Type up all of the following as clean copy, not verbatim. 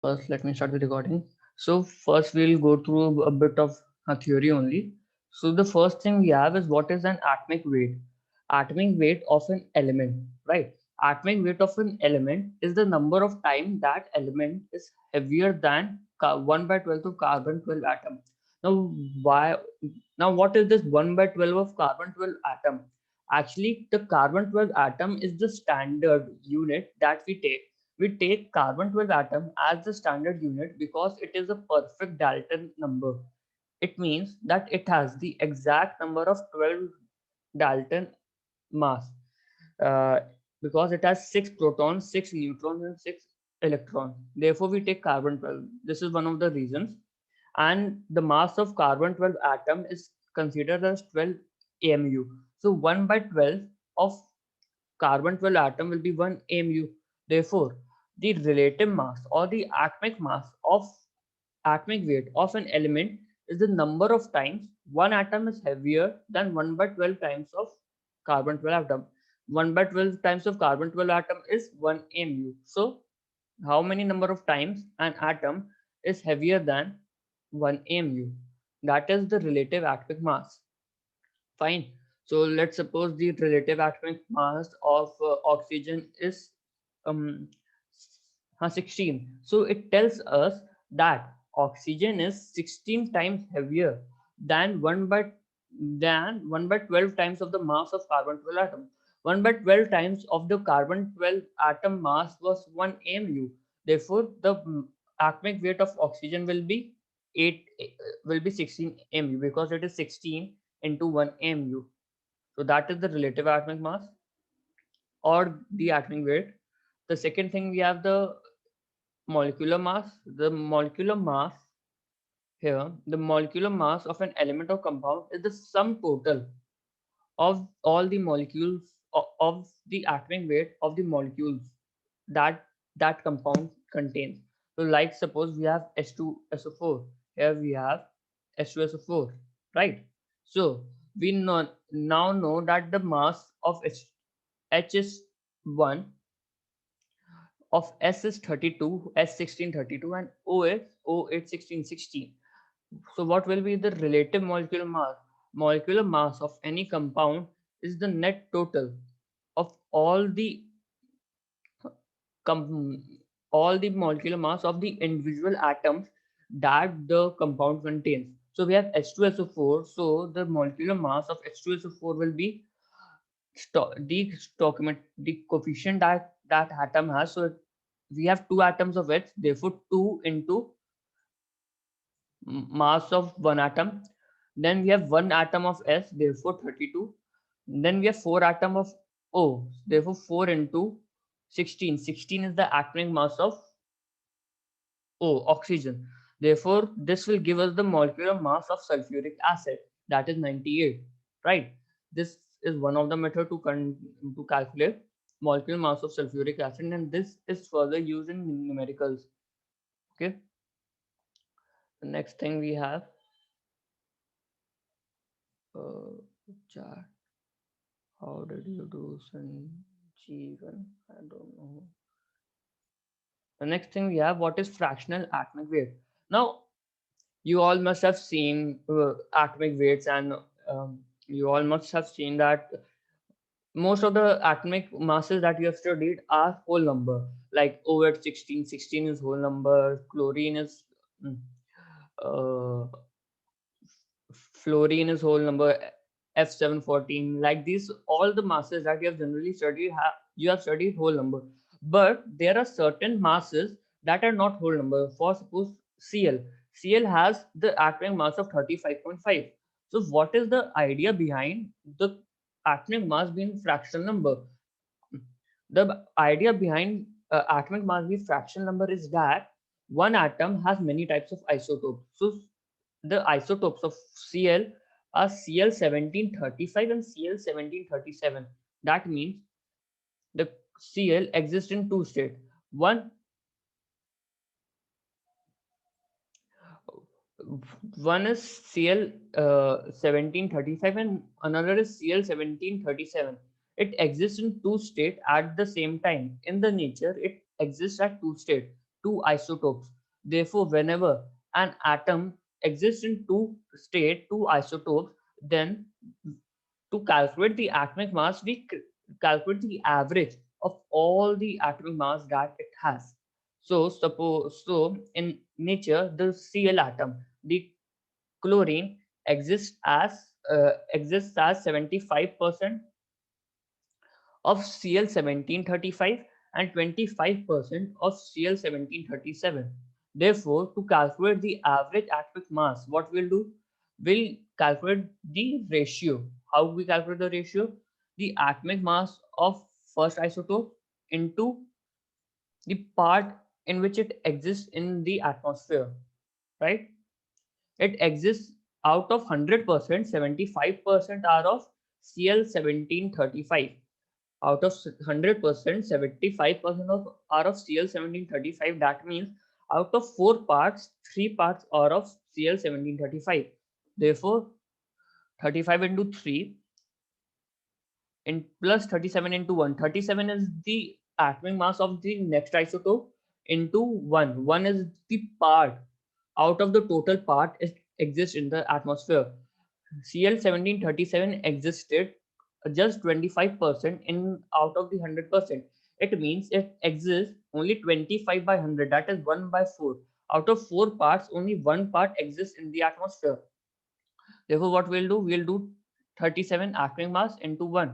First, let me start the recording. So first we'll go through a bit of a theory only. So the first thing we have is what is an atomic weight? Atomic weight of an element, right? Atomic weight of an element is the number of times that element is heavier than 1 by 12 of carbon 12 atom. Now why? Now what is this 1 by 12 of carbon 12 atom? Actually, the carbon 12 atom is the standard unit that we take carbon 12 atom as the standard unit because it is a perfect Dalton number. It means that it has the exact number of 12 Dalton mass, uh, because it has 6 protons, 6 neutrons, and 6 electrons. Therefore, we take carbon 12. This is one of the reasons. And the mass of carbon 12 atom is considered as 12 AMU. So 1 by 12 of carbon 12 atom will be 1 AMU. Therefore, the relative mass or the atomic weight of an element is the number of times one atom is heavier than 1 by 12 times of carbon 12 atom. 1 by 12 times of carbon 12 atom is 1 AMU. So, how many number of times an atom is heavier than 1 AMU? That is the relative atomic mass. Fine. So let's suppose the relative atomic mass of oxygen is um 16. So it tells us that oxygen is 16 times heavier than 1 by 12 times of the mass of carbon 12 atom. 1 by 12 times of the carbon 12 atom mass was 1 mu. Therefore, the atomic weight of oxygen will be 8 will be 16 mu because it is 16 into 1 mu. So that is the relative atomic mass or the atomic weight. The second thing we have the molecular mass. The molecular mass here, the molecular mass of an element or compound is the sum total of all the molecules of the atomic weight of the molecules that that compound contains. So like suppose we have H2SO4. Here we have H2SO4, right? So we now know that the mass of H is 1, of S is 32, S 1632, and O is O8 1616. So what will be the relative molecular mass? Molecular mass of any compound is the net total of com- all the molecular mass of the individual atoms that the compound contains. So we have H2SO4. So the molecular mass of H2SO4 will be the coefficient that atom has. So we have two atoms of H. Therefore, 2 into mass of one atom. Then we have one atom of S, therefore 32. Then we have four atom of O, therefore 4 into 16. 16 is the atomic mass of O, oxygen. Therefore, this will give us the molecular mass of sulfuric acid, that is 98. Right? This is one of the method to calculate molecular mass of sulfuric acid, and this is further used in numericals. Okay. The next thing we have uh, chat. How did you do, Sanjeevan? I don't know. The next thing we have, what is fractional atomic weight? Now, you all must have seen atomic weights, and you all must have seen that most of the atomic masses that you have studied are whole number. Like O at 16, 16 is whole number, chlorine is mm, uh, fluorine is whole number, F714. Like these, all the masses that you have generally studied, you have studied whole number. But there are certain masses that are not whole number. For suppose Cl. Cl has the atomic mass of 35.5. So what is the idea behind the atomic mass being fractional number? The idea behind atomic mass being fractional number is that one atom has many types of isotopes. So the isotopes of Cl are Cl1735 and Cl1737. That means the Cl exists in two states. One one is Cl 1735 and another is Cl 1737. It exists in two states at the same time. In the nature, it exists at two states. two isotopes. Therefore, whenever an atom exists in two isotopes, then to calculate the atomic mass, we calculate the average of all the atomic mass that it has. So in nature, the Cl atom, the chlorine exists as 75% of Cl1735 and 25% of Cl1737. Therefore, to calculate the average atomic mass, what we'll do? We'll calculate the ratio. How we calculate the ratio? The atomic mass of first isotope into the part in which it exists in the atmosphere, right? It exists out of 100%, 75% are of Cl1735. Out of 100%, 75% of are of Cl1735. That means out of 4 parts, 3 parts are of Cl1735. Therefore, 35 into 3 in plus 37 into 1. 37 is the atomic mass of the next isotope into 1. 1 is the part out of the total part it exists in the atmosphere. Cl1737 existed just 25% in out of the 100%. It means it exists only 25 by 100, that is 1 by 4. Out of 4 parts, only 1 part exists in the atmosphere. Therefore, what we'll do 37 atomic mass into 1.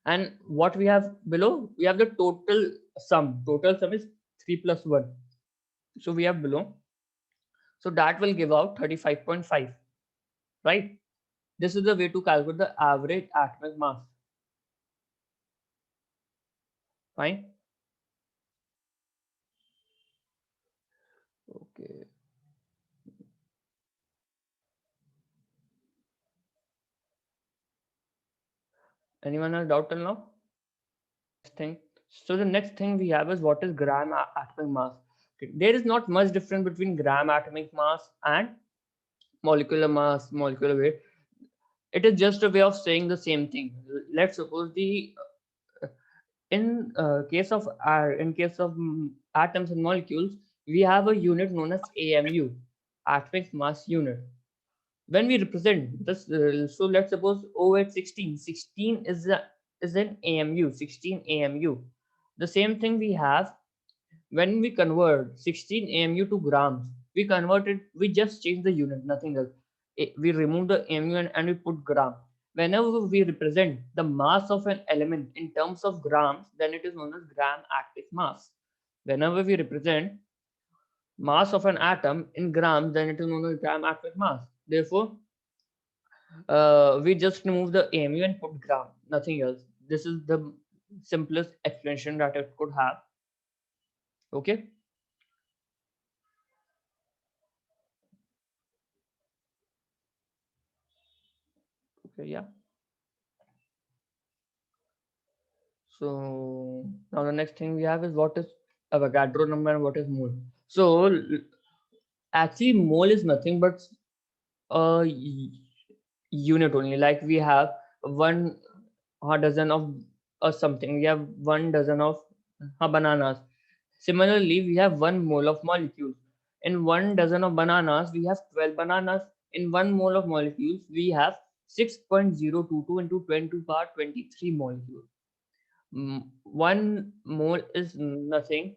And what we have below, we have the total sum. Total sum is 3 plus 1. So we have below. So that will give out 35.5, right? This is the way to calculate the average atomic mass. Fine. Okay. Anyone has doubt till now? Thing. So the next thing we have is what is gram atomic mass. Okay. There is not much difference between gram atomic mass and molecular mass, molecular weight. It is just a way of saying the same thing. Let's suppose the in case of atoms and molecules, we have a unit known as AMU, atomic mass unit. When we represent this, so let's suppose O at 16. 16 is an AMU, 16 AMU. The same thing we have when we convert 16 AMU to grams. We convert it, we just change the unit, nothing else. We remove the AMU and we put gram. Whenever we represent the mass of an element in terms of grams, then it is known as gram atomic mass. Whenever we represent mass of an atom in grams, then it is known as gram atomic mass. Therefore, we just remove the AMU and put gram, nothing else. This is the simplest explanation that it could have. Okay. Okay, yeah. So now the next thing we have is what is Avogadro number and what is mole. So actually mole is nothing but a unit only. Like we have one dozen of something. We have 1 dozen of bananas. Similarly, we have 1 mole of molecules. In 1 dozen of bananas, we have 12 bananas. In 1 mole of molecules, we have 6.022 into 10 to the power 23 molecules. 1 mole is nothing.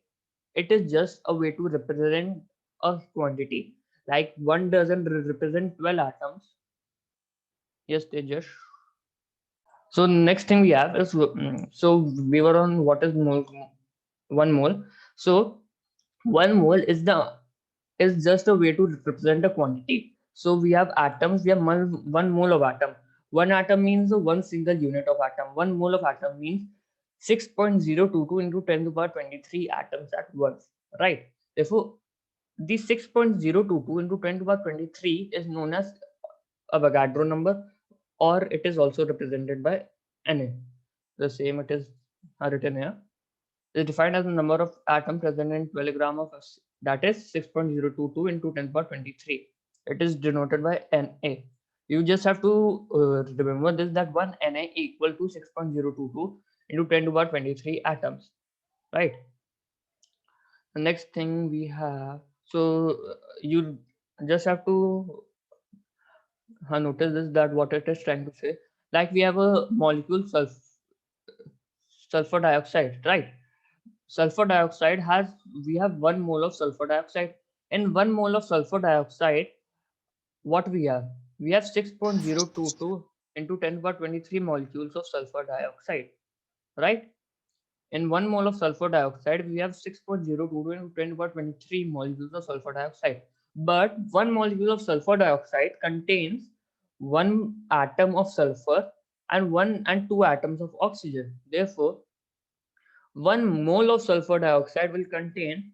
It is just a way to represent a quantity. Like 1 dozen represent 12 atoms. Yes, Tejas. So next thing we have is so we were on what is mole, 1 mole. So 1 mole is just a way to represent a quantity. So we have atoms. We have 1 mole of atom. 1 atom means 1 single unit of atom. 1 mole of atom means 6.022 into 10 to the power 23 atoms at once. Right. Therefore, the 6.022 into 10 to the power 23 is known as Avogadro number, or it is also represented by Na. The same it is written here. It is defined as the number of atoms present in 12 gram of that is 6.022 into 10 power 23. It is denoted by Na. You just have to remember this, that 1 Na equal to 6.022 into 10 to the power 23 atoms, right? Next thing we have, so you just have to notice this, that what it is trying to say. Like we have a molecule sulfur dioxide, right? Sulfur dioxide has, we have 1 mole of sulfur dioxide. In 1 mole of sulfur dioxide, what we have 6.022 into 10 power 23 molecules of sulfur dioxide, right? In 1 mole of sulfur dioxide, we have 6.022 into 10 power 23 molecules of sulfur dioxide. But 1 molecule of sulfur dioxide contains 1 atom of sulfur and 2 atoms of oxygen. Therefore, 1 mole of sulfur dioxide will contain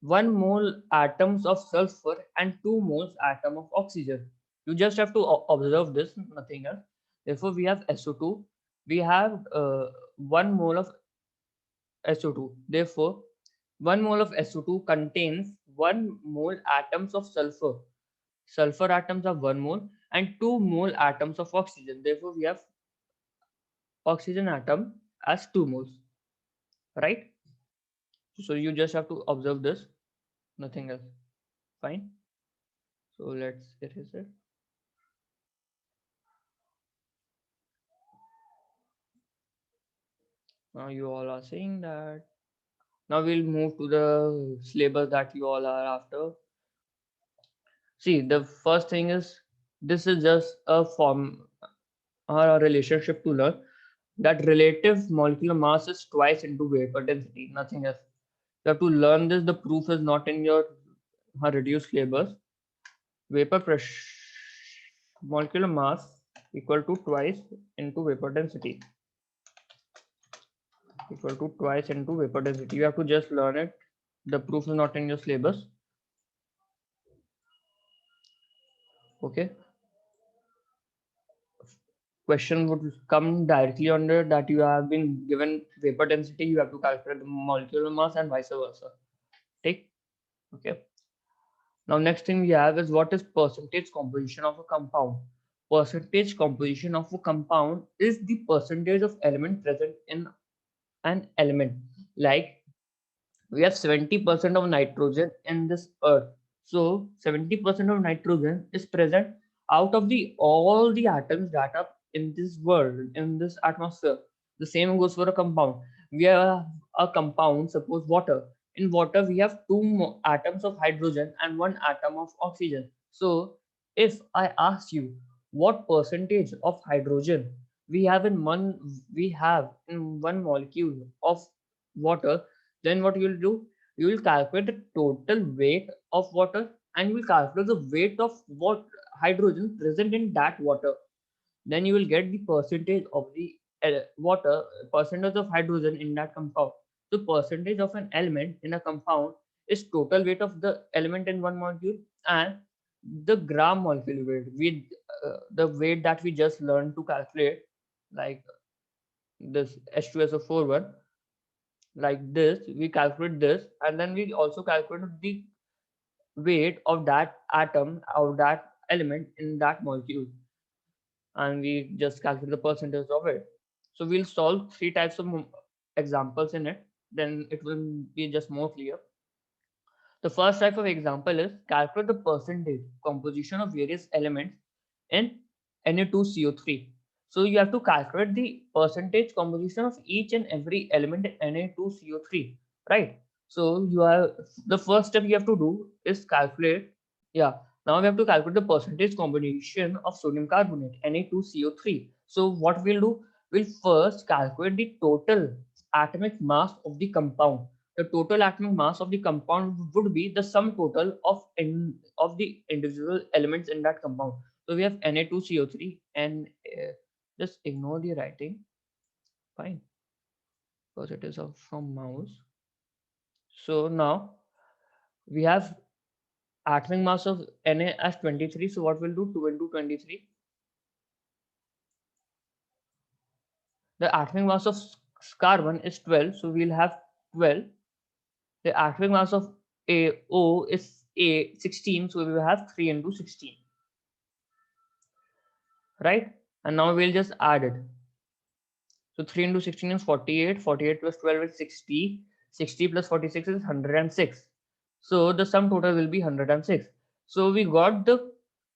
1 mole atoms of sulfur and 2 moles atom of oxygen. You just have to observe this, nothing else. Therefore, we have SO2. We have 1 mole of SO2. Therefore, 1 mole of SO2 contains 1 mole atoms of sulfur. Sulfur atoms are 1 mole and 2 mole atoms of oxygen. Therefore, we have oxygen atom as 2 moles, right? So you just have to observe this, nothing else. Fine. So let's erase it. Now you all are saying that. Now we'll move to the syllabus that you all are after. See, the first thing is, this is just a form or a relationship to learn, that relative molecular mass is twice into vapor density, nothing else. You have to learn this. The proof is not in your reduced syllabus. Vapor pressure, molecular mass equal to twice into vapor density, equal to twice into vapor density. You have to just learn it. The proof is not in your syllabus. Okay. Question would come directly under that. You have been given vapor density, you have to calculate the molecular mass and vice versa. Take. Okay. Now next thing we have is, what is percentage composition of a compound? Percentage composition of a compound is the percentage of element present in an element. Like we have 70% of nitrogen in this earth. So 70% of nitrogen is present out of the all the atoms that are in this world, in this atmosphere. The same goes for a compound. We have a compound, suppose water. In water, we have two atoms of hydrogen and 1 atom of oxygen. So if I ask you what percentage of hydrogen we have in one molecule of water, then what you will do, you will calculate the total weight of water and you will calculate the weight of what hydrogen present in that water. Then you will get the percentage of the water, percentage of hydrogen in that compound. So percentage of an element in a compound is total weight of the element in one molecule, and the gram molecule weight, the weight that we just learned to calculate, like this H2SO4 one, like this, we calculate this, and then we also calculate the weight of that atom or that element in that molecule, and we just calculate the percentage of it. So we'll solve 3 types of examples in it, then it will be just more clear. The first type of example is, calculate the percentage composition of various elements in Na2CO3. So you have to calculate the percentage composition of each and every element in Na2CO3, right? So you have, the first step you have to do is calculate. Yeah, now we have to calculate the percentage combination of sodium carbonate, Na2CO3. So what we'll do, we'll first calculate the total atomic mass of the compound. The total atomic mass of the compound would be the sum total of the individual elements in that compound. So we have Na2CO3 and just ignore the writing, fine, because it is from mouse. So now we have atomic mass of Na as 23. So what we'll do, 2 into 23. The atomic mass of carbon is 12, so we'll have 12. The atomic mass of AO is 16, so we will have 3 into 16, right? And now we'll just add it. So 3 into 16 is 48, 48 plus 12 is 60, 60 plus 46 is 106. So the sum total will be 106. So we got the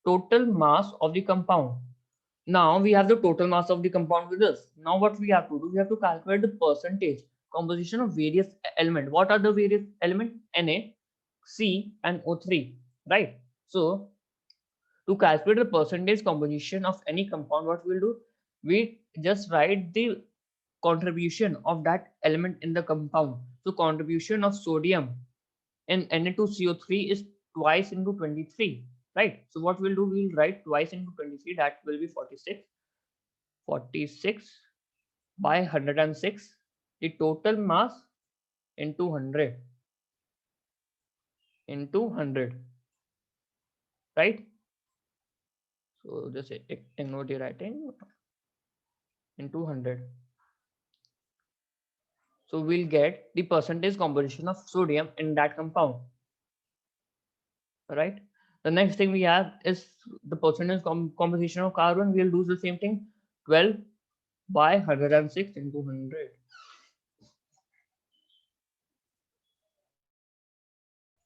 total mass of the compound. Now we have the total mass of the compound with us. Now what we have to do? We have to calculate the percentage composition of various elements. What are the various elements? Na, C, and O3, right? So to calculate the percentage composition of any compound, what we'll do? We just write the contribution of that element in the compound. So contribution of sodium in Na2CO3 is twice into 23, right? So what we'll do, we'll write twice into 23, that will be 46. 46 by 106, the total mass into 100 into 100, right? So just ignore the writing, into 100. So we'll get the percentage composition of sodium in that compound, right? The next thing we have is the percentage composition of carbon. We'll do the same thing, 12 by 106 into 100.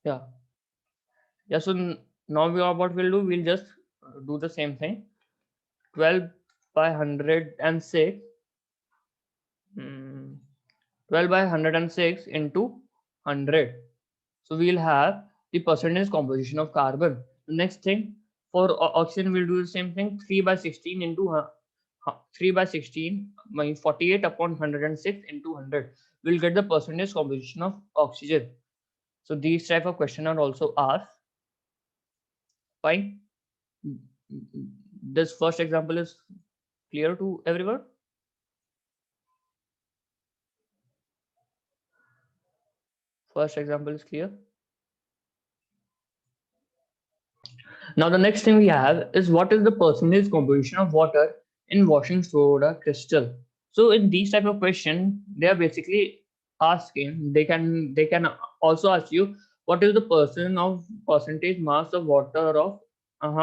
Yeah. So now what we'll do, we'll just do the same thing, 12 by 106, 12 by 106 into 100. So we'll have the percentage composition of carbon. The next thing, for oxygen, we'll do the same thing, 3 by 16 into 3 by 16 means 48 upon 106 into 100. We'll get the percentage composition of oxygen. So these type of questions are also asked. Fine. This first example is clear to everyone? First example is clear. Now the next thing we have is what is the percentage composition of water in washing soda crystal. So in these type of question, they are basically asking, they can also ask you what is the percentage mass of water of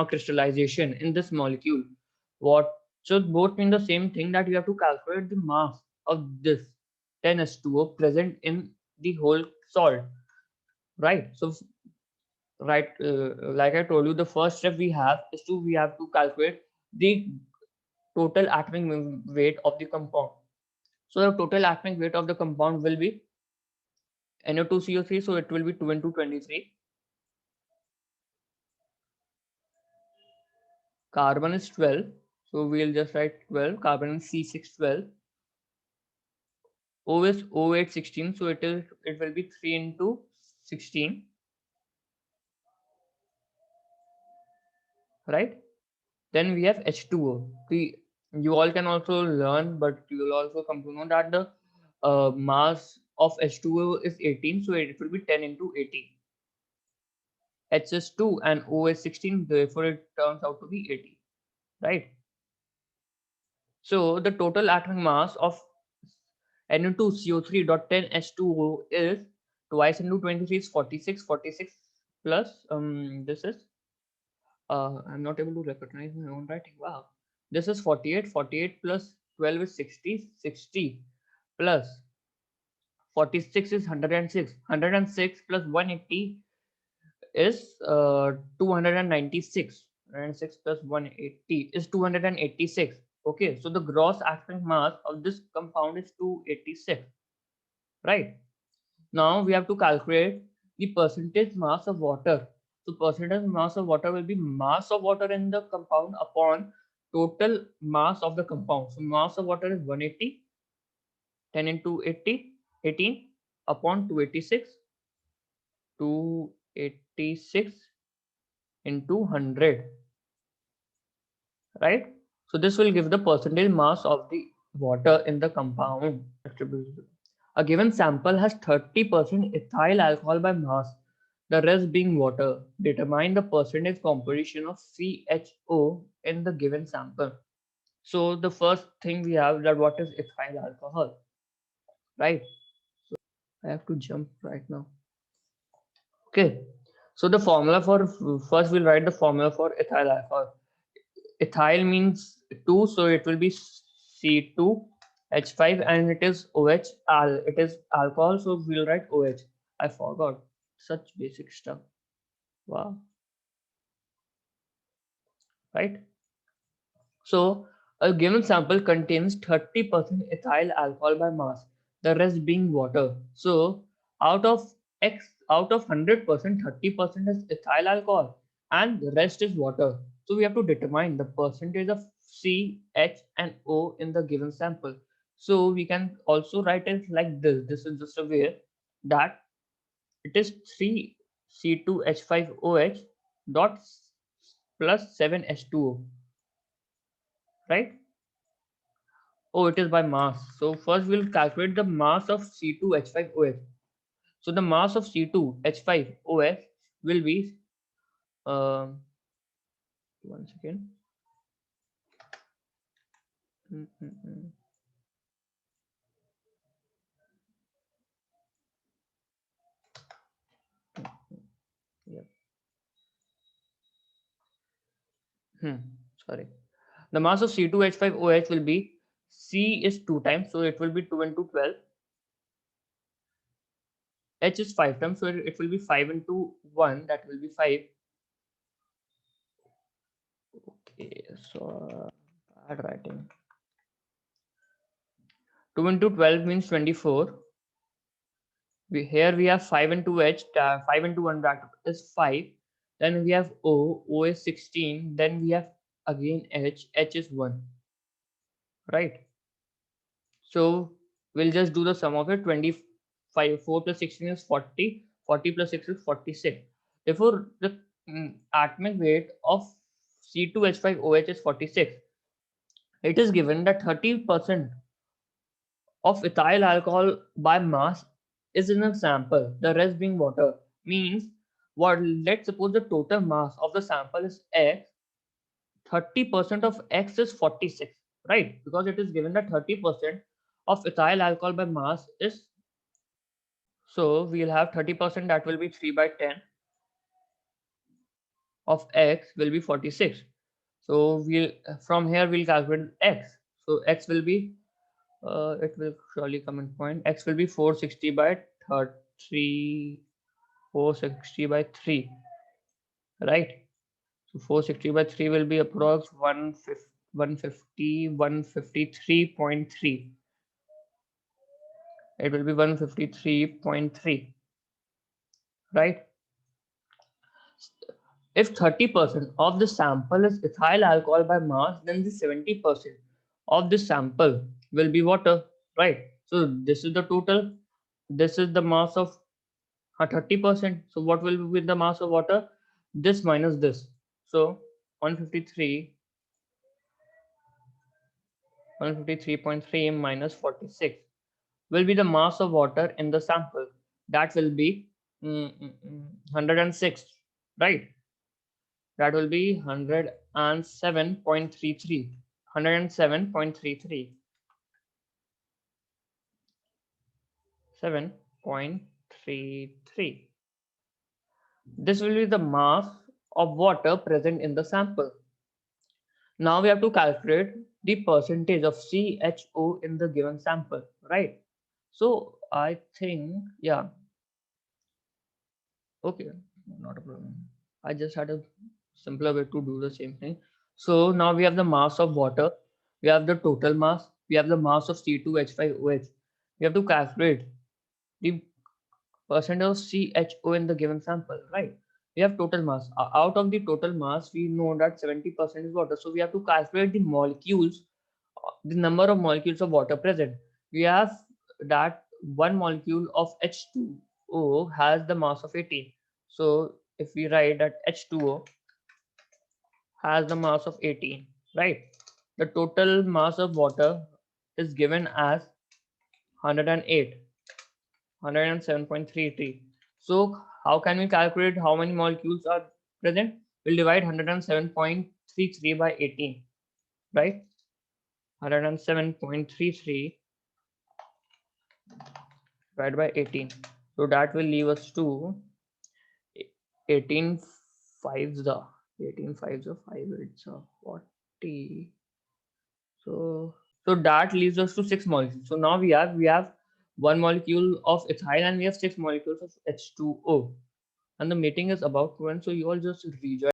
crystallization in this molecule. What, so both mean the same thing, that you have to calculate the mass of this 10H2O present in the whole salt, right? So right, like I told you, the first step we have to calculate the total atomic weight of the compound. So the total atomic weight of the compound will be NO2CO3, so it will be 2 into 23. Carbon is 12, so we'll just write 12. Carbon is C612. O is O816, so it will be 3 into 16, right? Then we have H2O. You all can also learn, but you will also come to know that the mass of H2O is 18, so it will be 10 into 18. H is 2 and O is 16, therefore it turns out to be 80, right? So the total atomic mass of NO2CO3.10H2O is twice into 23 is 46. 46 plus this is I'm not able to recognize my own writing. Wow. This is 48. 48 plus 12 is 60. 60 plus 46 is 106. 106 plus 180 is 296. 106 plus 180 is 286. Okay, so the gross atomic mass of this compound is 286. Right. Now we have to calculate the percentage mass of water. So percentage mass of water will be mass of water in the compound upon total mass of the compound. So mass of water is 180, 10 into 80, 18 upon 286, 286 into 100, right? So this will give the percentage mass of the water in the compound. A given sample has 30% ethyl alcohol by mass, the rest being water. Determine the percentage composition of CHO in the given sample. So the first thing we have that what is ethyl alcohol, right? So I have to jump right now. Okay. So the formula for, first we'll write the formula for ethyl alcohol. Ethyl means 2, so it will be C2 H5 and it is OH, it is alcohol, so we'll write OH. I forgot such basic stuff. Wow, right? So a given sample contains 30% ethyl alcohol by mass, the rest being water. So out of out of 100%, 30% is ethyl alcohol and the rest is water. So we have to determine the percentage of C, H and O in the given sample. So we can also write it like this. This is just a way that it is 3 C2H5OH dot plus 7 H2O, right? Oh, it is by mass. So first we'll calculate the mass of C2H5OH. So the mass of C2H5OH will be, um, one second. Mm, mm, mm. Yep. Hmm. Sorry. The mass of C2H5OH will be, C is 2 times, so it will be 2 into 12. H is 5 times, so it will be 5 into 1, that will be 5. Okay, so bad writing. 2 into 12 means 24. Here we have 5 into H, 5 into 1 bracket is 5. Then we have O is 16. Then we have again H is 1. Right? So we'll just do the sum of it. 25, 4 plus 16 is 40. 40 plus 6 is 46. Therefore, the atomic weight of C2H5OH is 46. It is given that 30% of ethyl alcohol by mass is in a sample, the rest being water. Means what? Let's suppose the total mass of the sample is X, 30% of X is 46, right? Because it is given that 30% of ethyl alcohol by mass is, so we'll have 30%, that will be 3 by 10 of X will be 46. So we'll, from here we'll calculate X. So X will be, it will surely come in point. X will be 460 by 3, 460 by 3, right? So 460 by 3 will be approx 153.3. It will be 153.3, right? If 30% of the sample is ethyl alcohol by mass, then the 70% of the sample will be water, right? So this is the total. This is the mass of 30%. So what will be the mass of water? This minus this. So 153, 153.3 minus 46 will be the mass of water in the sample. That will be 106, right? That will be 107.33. 107.33. 7.33. This will be the mass of water present in the sample. Now we have to calculate the percentage of CHO in the given sample, right? So I think, yeah, okay, not a problem. I just had a simpler way to do the same thing. So now we have the mass of water, we have the total mass, we have the mass of C2H5OH. We have to calculate the percent of CHO in the given sample, right? We have total mass. Out of the total mass, we know that 70% is water. So we have to calculate the molecules, the number of molecules of water present. We have that one molecule of H2O has the mass of 18. So if we write that H2O has the mass of 18, right? The total mass of water is given as 108. 107.33. So how can we calculate how many molecules are present? We'll divide 107.33 by 18, right? 107.33 divided by 18. So that will leave us to 18 fives the 18 fives of 5, it's 40. So So that leaves us to 6 molecules. So now we have one molecule of ethyl and we have 6 molecules of H2O. And the meeting is about to end. So you all just rejoin